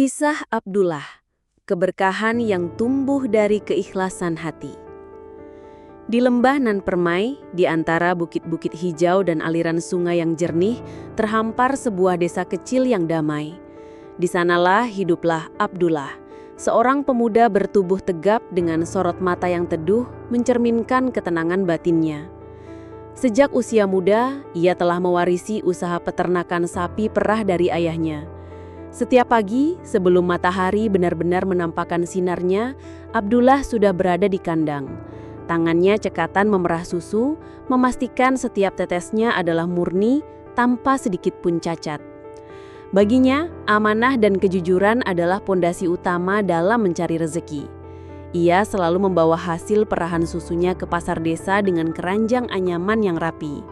Kisah Abdullah, keberkahan yang tumbuh dari keikhlasan hati. Di lembah Nan Permai, di antara bukit-bukit hijau dan aliran sungai yang jernih, terhampar sebuah desa kecil yang damai. Di sanalah hiduplah Abdullah, seorang pemuda bertubuh tegap dengan sorot mata yang teduh, mencerminkan ketenangan batinnya. Sejak usia muda, ia telah mewarisi usaha peternakan sapi perah dari ayahnya. Setiap pagi, sebelum matahari benar-benar menampakkan sinarnya, Abdullah sudah berada di kandang. Tangannya cekatan memerah susu, memastikan setiap tetesnya adalah murni, tanpa sedikit pun cacat. Baginya, amanah dan kejujuran adalah pondasi utama dalam mencari rezeki. Ia selalu membawa hasil perahan susunya ke pasar desa dengan keranjang anyaman yang rapi.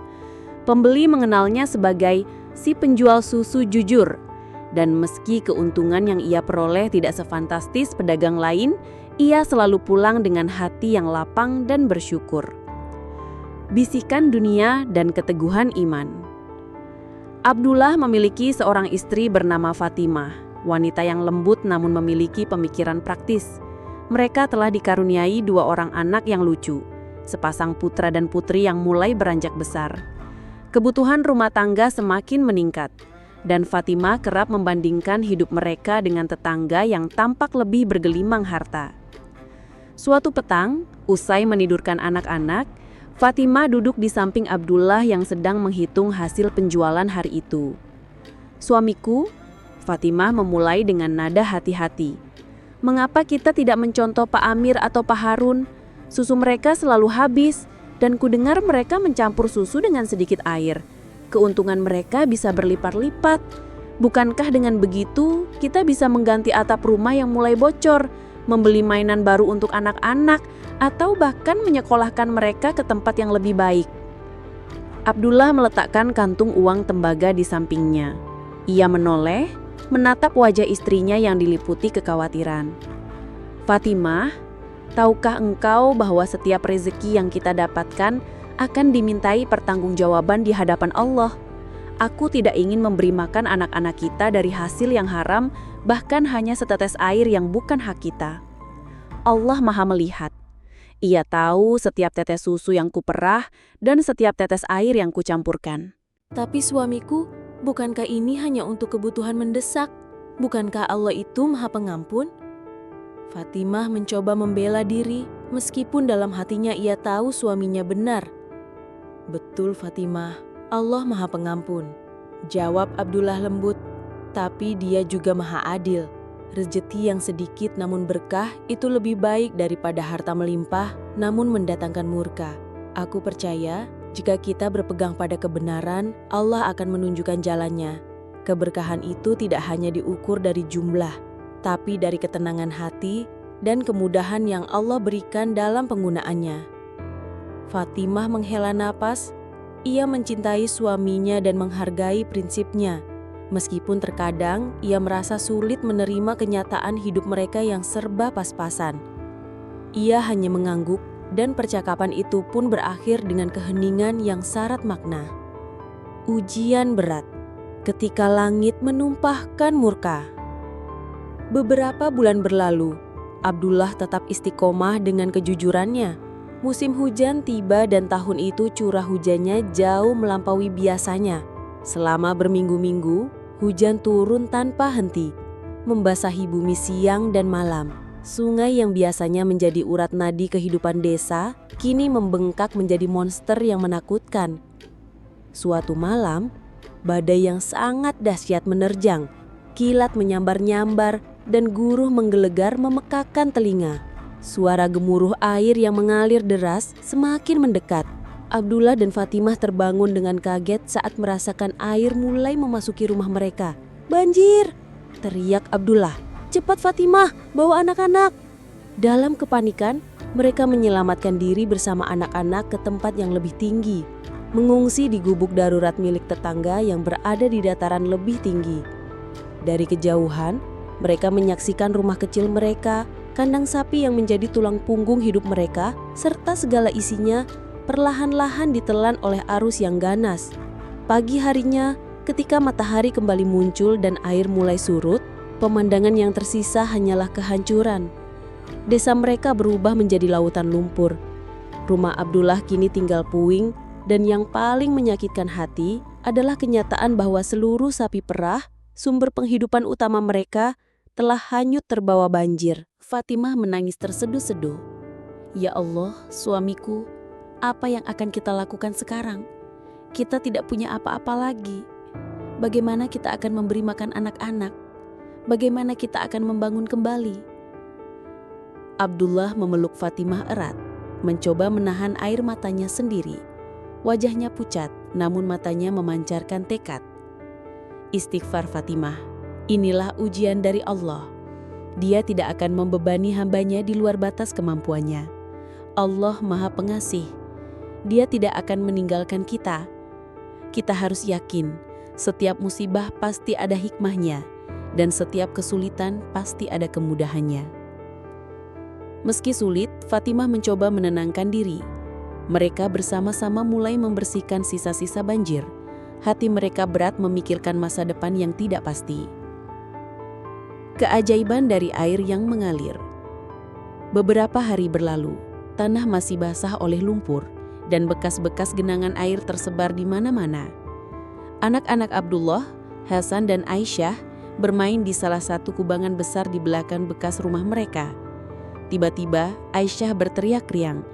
Pembeli mengenalnya sebagai si penjual susu jujur. Dan meski keuntungan yang ia peroleh tidak sefantastis pedagang lain, ia selalu pulang dengan hati yang lapang dan bersyukur. Bisikan dunia dan keteguhan iman. Abdullah memiliki seorang istri bernama Fatimah, wanita yang lembut namun memiliki pemikiran praktis. Mereka telah dikaruniai 2 orang anak yang lucu, sepasang putra dan putri yang mulai beranjak besar. Kebutuhan rumah tangga semakin meningkat. Dan Fatimah kerap membandingkan hidup mereka dengan tetangga yang tampak lebih bergelimang harta. Suatu petang, usai menidurkan anak-anak, Fatimah duduk di samping Abdullah yang sedang menghitung hasil penjualan hari itu. "Suamiku," Fatimah memulai dengan nada hati-hati, "mengapa kita tidak mencontoh Pak Amir atau Pak Harun? Susu mereka selalu habis, dan kudengar mereka mencampur susu dengan sedikit air. Keuntungan mereka bisa berlipat-lipat. Bukankah dengan begitu kita bisa mengganti atap rumah yang mulai bocor, membeli mainan baru untuk anak-anak, atau bahkan menyekolahkan mereka ke tempat yang lebih baik?" Abdullah meletakkan kantung uang tembaga di sampingnya. Ia menoleh, menatap wajah istrinya yang diliputi kekhawatiran. "Fatimah, tahukah engkau bahwa setiap rezeki yang kita dapatkan akan dimintai pertanggungjawaban di hadapan Allah? Aku tidak ingin memberi makan anak-anak kita dari hasil yang haram, bahkan hanya setetes air yang bukan hak kita. Allah Maha melihat. Ia tahu setiap tetes susu yang kuperah dan setiap tetes air yang kucampurkan." "Tapi suamiku, bukankah ini hanya untuk kebutuhan mendesak? Bukankah Allah itu Maha Pengampun?" Fatimah mencoba membela diri, meskipun dalam hatinya ia tahu suaminya benar. "Betul Fatimah, Allah Maha Pengampun," jawab Abdullah lembut. "Tapi Dia juga Maha Adil. Rezeki yang sedikit namun berkah itu lebih baik daripada harta melimpah namun mendatangkan murka. Aku percaya jika kita berpegang pada kebenaran, Allah akan menunjukkan jalannya. Keberkahan itu tidak hanya diukur dari jumlah, tapi dari ketenangan hati dan kemudahan yang Allah berikan dalam penggunaannya." Fatimah menghela napas. Ia mencintai suaminya dan menghargai prinsipnya. Meskipun terkadang ia merasa sulit menerima kenyataan hidup mereka yang serba pas-pasan. Ia hanya mengangguk dan percakapan itu pun berakhir dengan keheningan yang syarat makna. Ujian berat ketika langit menumpahkan murka. Beberapa bulan berlalu, Abdullah tetap istiqomah dengan kejujurannya. Musim hujan tiba dan tahun itu curah hujannya jauh melampaui biasanya. Selama berminggu-minggu, hujan turun tanpa henti, membasahi bumi siang dan malam. Sungai yang biasanya menjadi urat nadi kehidupan desa, kini membengkak menjadi monster yang menakutkan. Suatu malam, badai yang sangat dahsyat menerjang, kilat menyambar-nyambar dan guruh menggelegar memekakan telinga. Suara gemuruh air yang mengalir deras semakin mendekat. Abdullah dan Fatimah terbangun dengan kaget saat merasakan air mulai memasuki rumah mereka. "Banjir!" teriak Abdullah. "Cepat Fatimah, bawa anak-anak!" Dalam kepanikan, mereka menyelamatkan diri bersama anak-anak ke tempat yang lebih tinggi, mengungsi di gubuk darurat milik tetangga yang berada di dataran lebih tinggi. Dari kejauhan, mereka menyaksikan rumah kecil mereka, kandang sapi yang menjadi tulang punggung hidup mereka, serta segala isinya perlahan-lahan ditelan oleh arus yang ganas. Pagi harinya, ketika matahari kembali muncul dan air mulai surut, Pemandangan yang tersisa hanyalah kehancuran. Desa mereka berubah menjadi lautan lumpur. Rumah Abdullah kini tinggal puing, dan yang paling menyakitkan hati adalah kenyataan bahwa seluruh sapi perah, sumber penghidupan utama mereka, telah hanyut terbawa banjir. Fatimah menangis terseduh-seduh. Ya Allah, suamiku, apa yang akan kita lakukan sekarang? Kita tidak punya apa-apa lagi. Bagaimana kita akan memberi makan anak-anak? Bagaimana kita akan membangun kembali? Abdullah memeluk Fatimah erat, mencoba menahan air matanya sendiri. Wajahnya pucat, namun matanya memancarkan tekad. Istighfar Fatimah, inilah ujian dari Allah. Dia tidak akan membebani hambanya di luar batas kemampuannya. Allah Maha Pengasih. Dia tidak akan meninggalkan kita. Kita harus yakin, setiap musibah pasti ada hikmahnya, dan setiap kesulitan pasti ada kemudahannya. Meski sulit, Fatimah mencoba menenangkan diri. Mereka bersama-sama mulai membersihkan sisa-sisa banjir. Hati mereka berat memikirkan masa depan yang tidak pasti. Keajaiban dari air yang mengalir. Beberapa hari berlalu, tanah masih basah oleh lumpur, dan bekas-bekas genangan air tersebar di mana-mana. Anak-anak Abdullah, Hasan dan Aisyah bermain di salah satu kubangan besar di belakang bekas rumah mereka. Tiba-tiba Aisyah berteriak riang,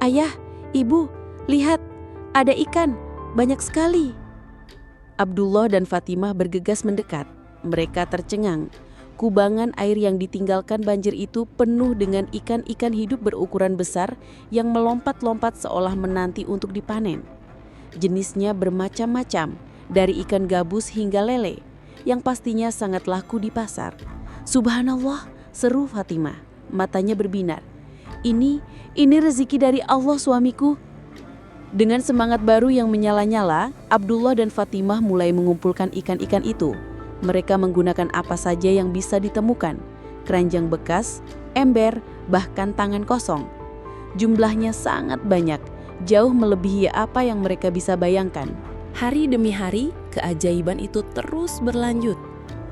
"Ayah, Ibu, lihat, ada ikan, banyak sekali." Abdullah dan Fatimah bergegas mendekat. Mereka tercengang. Kubangan air yang ditinggalkan banjir itu penuh dengan ikan-ikan hidup berukuran besar yang melompat-lompat seolah menanti untuk dipanen. Jenisnya bermacam-macam, dari ikan gabus hingga lele, yang pastinya sangat laku di pasar. "Subhanallah," seru Fatimah, matanya berbinar. Ini rezeki dari Allah, suamiku." Dengan semangat baru yang menyala-nyala, Abdullah dan Fatimah mulai mengumpulkan ikan-ikan itu. Mereka menggunakan apa saja yang bisa ditemukan, keranjang bekas, ember, bahkan tangan kosong. Jumlahnya sangat banyak, jauh melebihi apa yang mereka bisa bayangkan. Hari demi hari, keajaiban itu terus berlanjut.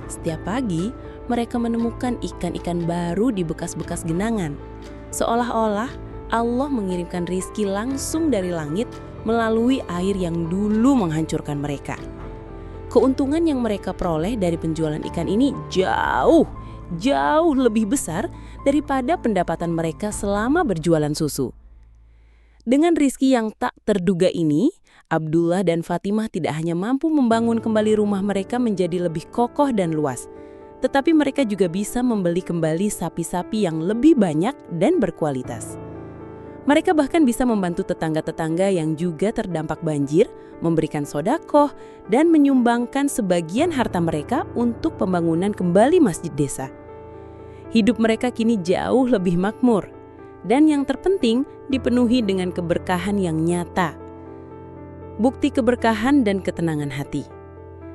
Setiap pagi, mereka menemukan ikan-ikan baru di bekas-bekas genangan. Seolah-olah Allah mengirimkan rizki langsung dari langit melalui air yang dulu menghancurkan mereka. Keuntungan yang mereka peroleh dari penjualan ikan ini jauh lebih besar daripada pendapatan mereka selama berjualan susu. Dengan rizki yang tak terduga ini, Abdullah dan Fatimah tidak hanya mampu membangun kembali rumah mereka menjadi lebih kokoh dan luas, tetapi mereka juga bisa membeli kembali sapi-sapi yang lebih banyak dan berkualitas. Mereka bahkan bisa membantu tetangga-tetangga yang juga terdampak banjir, memberikan sedekah, dan menyumbangkan sebagian harta mereka untuk pembangunan kembali masjid desa. Hidup mereka kini jauh lebih makmur, dan yang terpenting dipenuhi dengan keberkahan yang nyata. Bukti keberkahan dan ketenangan hati.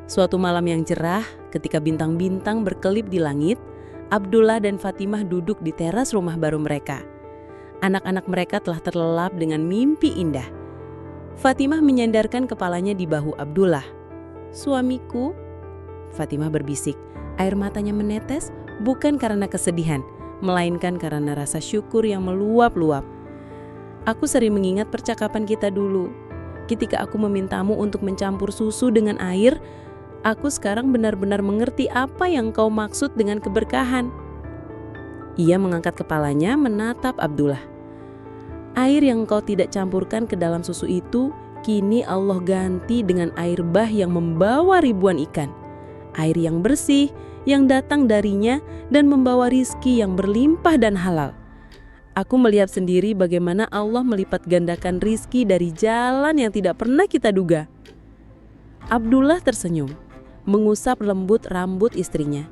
Suatu malam yang cerah, ketika bintang-bintang berkelip di langit, Abdullah dan Fatimah duduk di teras rumah baru mereka. Anak-anak mereka telah terlelap dengan mimpi indah. Fatimah menyandarkan kepalanya di bahu Abdullah. "Suamiku," Fatimah berbisik. Air matanya menetes bukan karena kesedihan, melainkan karena rasa syukur yang meluap-luap. "Aku sering mengingat percakapan kita dulu. Ketika aku memintamu untuk mencampur susu dengan air, aku sekarang benar-benar mengerti apa yang kau maksud dengan keberkahan." Ia mengangkat kepalanya menatap Abdullah. "Air yang kau tidak campurkan ke dalam susu itu, kini Allah ganti dengan air bah yang membawa ribuan ikan. Air yang bersih, yang datang darinya dan membawa rizki yang berlimpah dan halal. Aku melihat sendiri bagaimana Allah melipat gandakan rizki dari jalan yang tidak pernah kita duga." Abdullah tersenyum, mengusap lembut rambut istrinya.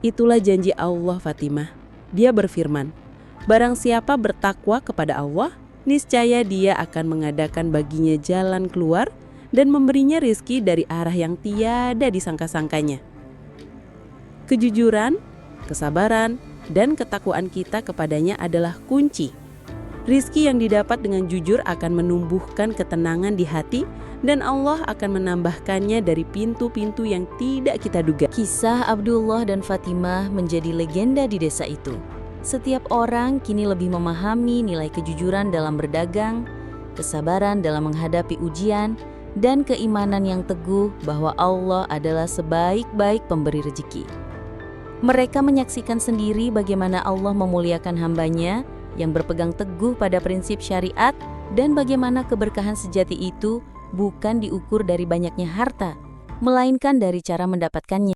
"Itulah janji Allah, Fatimah." Dia berfirman, "Barang siapa bertakwa kepada Allah, niscaya Dia akan mengadakan baginya jalan keluar dan memberinya rizki dari arah yang tiada disangka-sangkanya." Kejujuran, kesabaran, dan ketakwaan kita kepadanya adalah kunci. Rizki yang didapat dengan jujur akan menumbuhkan ketenangan di hati dan Allah akan menambahkannya dari pintu-pintu yang tidak kita duga. Kisah Abdullah dan Fatimah menjadi legenda di desa itu. Setiap orang kini lebih memahami nilai kejujuran dalam berdagang, kesabaran dalam menghadapi ujian, dan keimanan yang teguh bahwa Allah adalah sebaik-baik pemberi rezeki. Mereka menyaksikan sendiri bagaimana Allah memuliakan hamba-Nya yang berpegang teguh pada prinsip syariat dan bagaimana keberkahan sejati itu bukan diukur dari banyaknya harta, melainkan dari cara mendapatkannya.